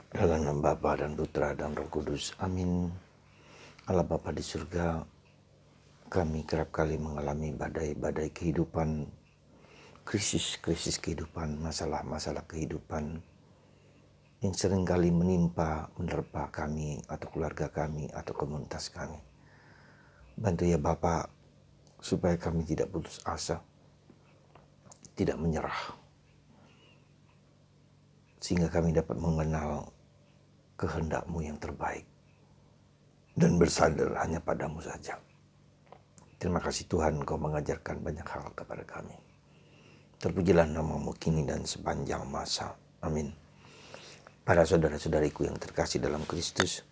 Dalam nama Bapa dan Putra dan Roh Kudus. Amin. Allah Bapa di surga, kami kerap kali mengalami badai-badai kehidupan, krisis-krisis kehidupan, masalah-masalah kehidupan yang seringkali menerpa kami atau keluarga kami atau komunitas kami. Bantu ya Bapa supaya kami tidak putus asa, tidak menyerah, sehingga kami dapat mengenal kehendak-Mu yang terbaik dan bersandar hanya pada-Mu saja. Terima kasih Tuhan, Engkau mengajarkan banyak hal kepada kami. Terpujilah nama-Mu kini dan sepanjang masa. Amin. Para saudara-saudariku yang terkasih dalam Kristus,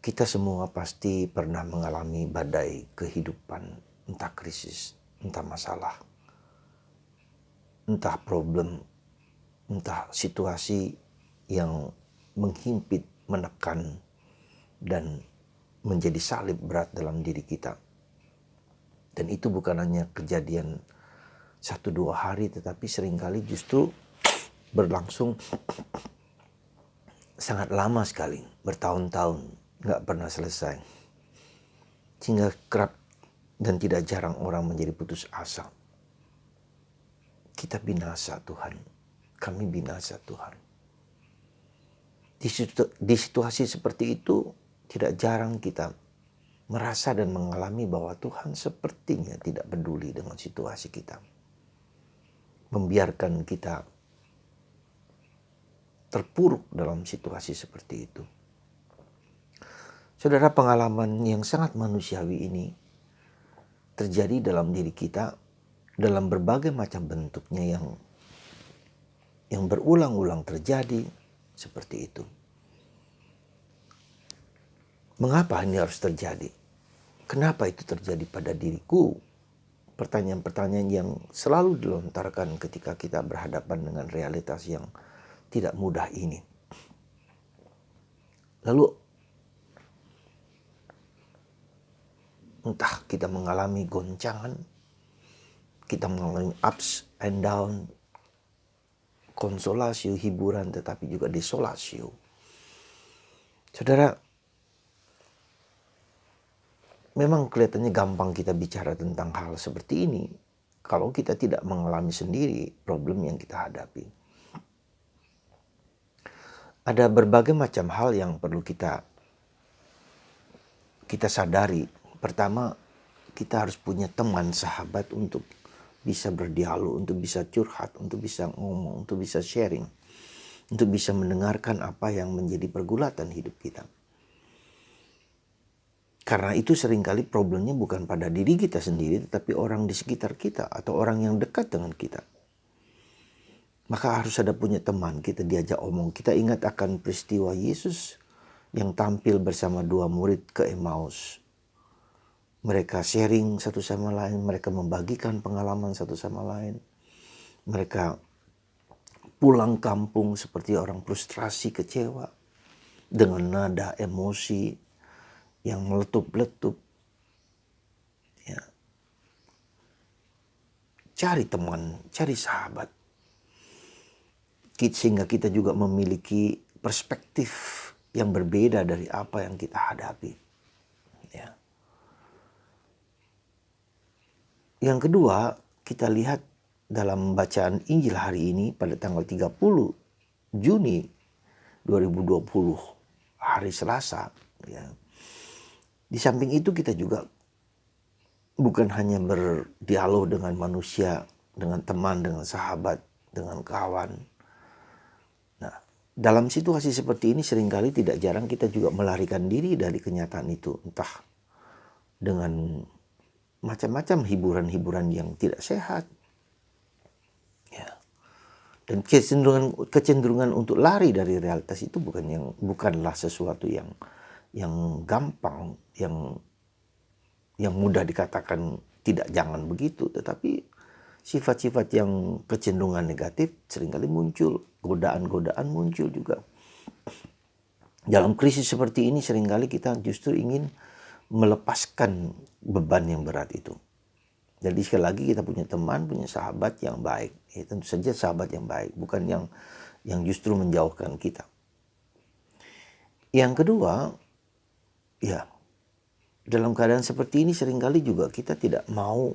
kita semua pasti pernah mengalami badai kehidupan, entah krisis, entah masalah, entah problem, entah situasi yang menghimpit, menekan, dan menjadi salib berat dalam diri kita. Dan itu bukan hanya kejadian 1-2 hari, tetapi seringkali justru berlangsung sangat lama sekali, bertahun-tahun, gak pernah selesai. Sehingga kerap dan tidak jarang orang menjadi putus asa. Kita binasa Tuhan, kami binasa Tuhan. Di situasi seperti itu tidak jarang kita merasa dan mengalami bahwa Tuhan sepertinya tidak peduli dengan situasi kita. Membiarkan kita terpuruk dalam situasi seperti itu. Saudara, pengalaman yang sangat manusiawi ini terjadi dalam diri kita dalam berbagai macam bentuknya yang berulang-ulang terjadi seperti itu. Mengapa ini harus terjadi? Kenapa itu terjadi pada diriku? Pertanyaan-pertanyaan yang selalu dilontarkan ketika kita berhadapan dengan realitas yang tidak mudah ini. Lalu entah kita mengalami goncangan, kita mengalami ups and down, konsolasi, hiburan, tetapi juga desolasi. Saudara, memang kelihatannya gampang kita bicara tentang hal seperti ini kalau kita tidak mengalami sendiri problem yang kita hadapi. Ada berbagai macam hal yang perlu kita sadari. Pertama, kita harus punya teman, sahabat untuk bisa berdialog, untuk bisa curhat, untuk bisa ngomong, untuk bisa sharing, untuk bisa mendengarkan apa yang menjadi pergulatan hidup kita. Karena itu seringkali problemnya bukan pada diri kita sendiri, tetapi orang di sekitar kita atau orang yang dekat dengan kita. Maka harus ada punya teman, kita diajak omong. Kita ingat akan peristiwa Yesus yang tampil bersama 2 murid ke Emmaus. Mereka sharing satu sama lain, mereka membagikan pengalaman satu sama lain. Mereka pulang kampung seperti orang frustrasi, kecewa, dengan nada emosi yang meletup-letup. Ya. Cari teman, cari sahabat. Sehingga kita juga memiliki perspektif yang berbeda dari apa yang kita hadapi. Ya. Yang kedua, kita lihat dalam bacaan Injil hari ini pada tanggal 30 Juni 2020, hari Selasa. Ya. Di samping itu kita juga bukan hanya berdialog dengan manusia, dengan teman, dengan sahabat, dengan kawan. Nah, dalam situasi seperti ini seringkali tidak jarang kita juga melarikan diri dari kenyataan itu. Entah dengan macam-macam hiburan-hiburan yang tidak sehat. Ya. Dan kecenderungan untuk lari dari realitas itu bukanlah sesuatu yang gampang, yang mudah dikatakan jangan begitu, tetapi sifat-sifat yang kecenderungan negatif seringkali muncul, godaan-godaan muncul juga. Dalam krisis seperti ini seringkali kita justru ingin melepaskan beban yang berat itu. Jadi sekali lagi kita punya teman, punya sahabat yang baik. Ya, tentu saja sahabat yang baik, bukan yang yang justru menjauhkan kita. Yang kedua, ya, dalam keadaan seperti ini seringkali juga kita tidak mau,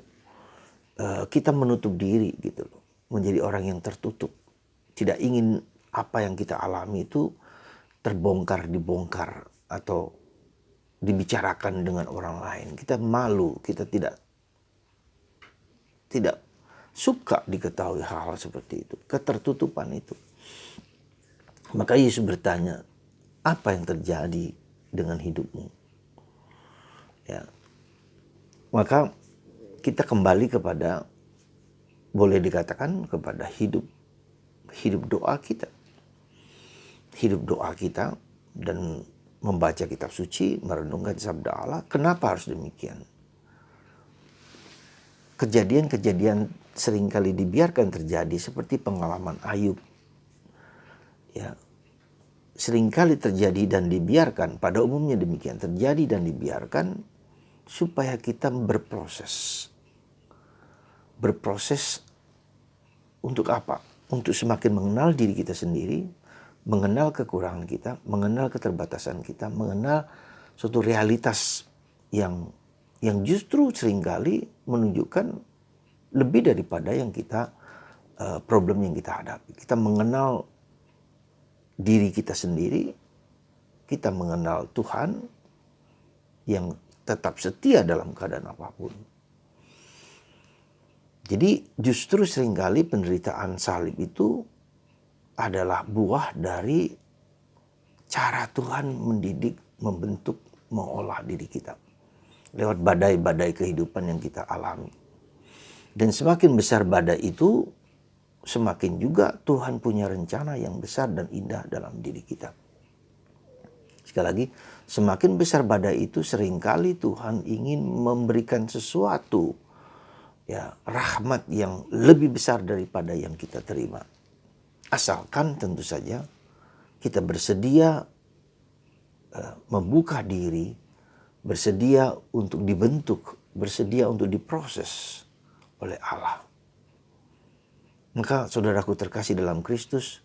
kita menutup diri gitu loh, menjadi orang yang tertutup. Tidak ingin apa yang kita alami itu dibongkar atau dibicarakan dengan orang lain. Kita malu, kita tidak suka diketahui hal-hal seperti itu, ketertutupan itu. Maka Yesus bertanya, apa yang terjadi dengan hidupmu? Ya. Maka kita kembali kepada, boleh dikatakan kepada hidup doa kita. Hidup doa kita dan membaca kitab suci, merenungkan sabda Allah. Kenapa harus demikian? Kejadian-kejadian seringkali dibiarkan terjadi seperti pengalaman Ayub. Ya, seringkali terjadi dan dibiarkan, pada umumnya demikian, terjadi dan dibiarkan supaya kita berproses. Berproses untuk apa? Untuk semakin mengenal diri kita sendiri, mengenal kekurangan kita, mengenal keterbatasan kita, mengenal suatu realitas yang justru seringkali menunjukkan lebih daripada yang kita problem yang kita hadapi. Kita mengenal diri kita sendiri, kita mengenal Tuhan yang tetap setia dalam keadaan apapun. Jadi justru seringkali penderitaan salib itu adalah buah dari cara Tuhan mendidik, membentuk, mengolah diri kita lewat badai-badai kehidupan yang kita alami. Dan semakin besar badai itu, semakin juga Tuhan punya rencana yang besar dan indah dalam diri kita. Sekali lagi, semakin besar badai itu, seringkali Tuhan ingin memberikan sesuatu, ya, rahmat yang lebih besar daripada yang kita terima. Asalkan tentu saja kita bersedia membuka diri, bersedia untuk dibentuk, bersedia untuk diproses oleh Allah. Maka saudaraku terkasih dalam Kristus,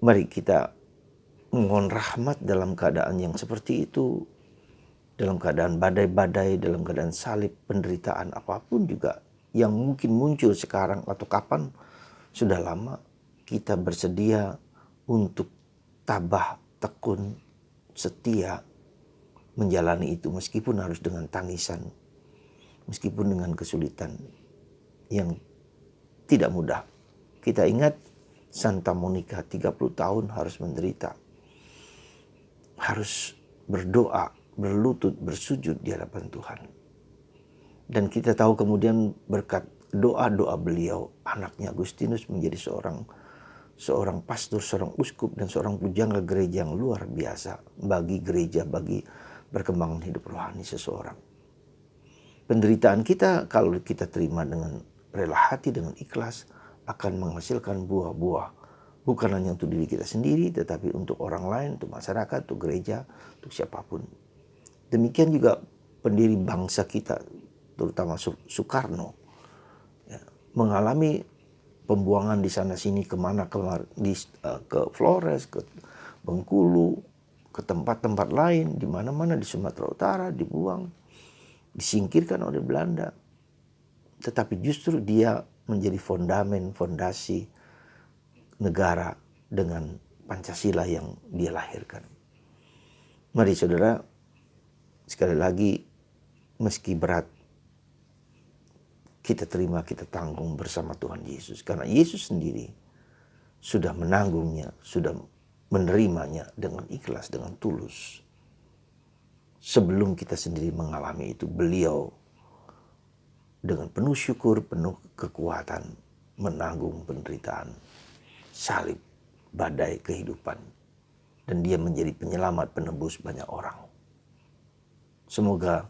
mari kita mohon rahmat dalam keadaan yang seperti itu, dalam keadaan badai-badai, dalam keadaan salib, penderitaan apapun juga yang mungkin muncul sekarang atau kapan, sudah lama kita bersedia untuk tabah, tekun, setia menjalani itu meskipun harus dengan tangisan, meskipun dengan kesulitan yang tidak mudah. Kita ingat Santa Monica 30 tahun harus menderita, harus berdoa, berlutut, bersujud di hadapan Tuhan. Dan kita tahu kemudian berkat doa-doa beliau, anaknya Agustinus menjadi seorang pastor, seorang uskup, dan seorang pujangga gereja yang luar biasa bagi gereja, bagi perkembangan hidup rohani seseorang. Penderitaan kita kalau kita terima dengan rela hati, dengan ikhlas, akan menghasilkan buah-buah. Bukan hanya untuk diri kita sendiri, tetapi untuk orang lain, untuk masyarakat, untuk gereja, untuk siapapun. Demikian juga pendiri bangsa kita, terutama Soekarno, ya, mengalami pembuangan di sana-sini, ke Flores, ke Bengkulu, ke tempat-tempat lain, di mana-mana di Sumatera Utara, dibuang, disingkirkan oleh Belanda. Tetapi justru dia menjadi fondasi negara dengan Pancasila yang dia lahirkan. Mari saudara, sekali lagi, meski berat, kita terima, kita tanggung bersama Tuhan Yesus. Karena Yesus sendiri sudah menanggungnya, sudah menerimanya dengan ikhlas, dengan tulus. Sebelum kita sendiri mengalami itu, beliau dengan penuh syukur, penuh kekuatan, menanggung penderitaan, salib, badai kehidupan. Dan dia menjadi penyelamat, penebus banyak orang. Semoga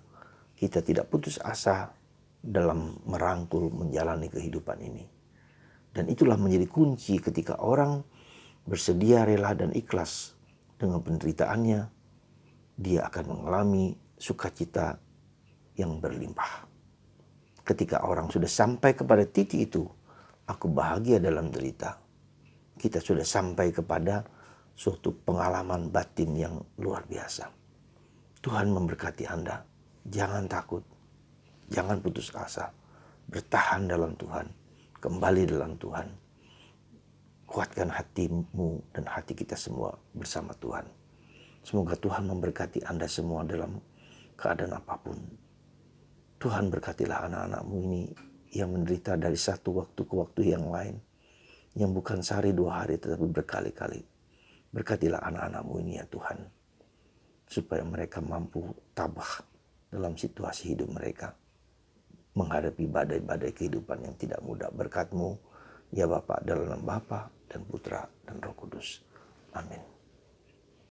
kita tidak putus asa dalam merangkul menjalani kehidupan ini. Dan itulah menjadi kunci ketika orang bersedia, rela, dan ikhlas dengan penderitaannya, dia akan mengalami sukacita yang berlimpah. Ketika orang sudah sampai kepada titik itu, aku bahagia dalam derita, kita sudah sampai kepada suatu pengalaman batin yang luar biasa. Tuhan memberkati Anda. Jangan takut, jangan putus asa. Bertahan dalam Tuhan, kembali dalam Tuhan. Kuatkan hatimu dan hati kita semua bersama Tuhan. Semoga Tuhan memberkati Anda semua dalam keadaan apapun. Tuhan berkatilah anak-anakmu ini yang menderita dari satu waktu ke waktu yang lain. Yang bukan sehari 2 hari tetapi berkali-kali. Berkatilah anak-anakmu ini ya Tuhan. Supaya mereka mampu tabah dalam situasi hidup mereka. Menghadapi badai-badai kehidupan yang tidak mudah. Berkat-Mu ya Bapa, dalam nama Bapa dan Putra dan Roh Kudus. Amin.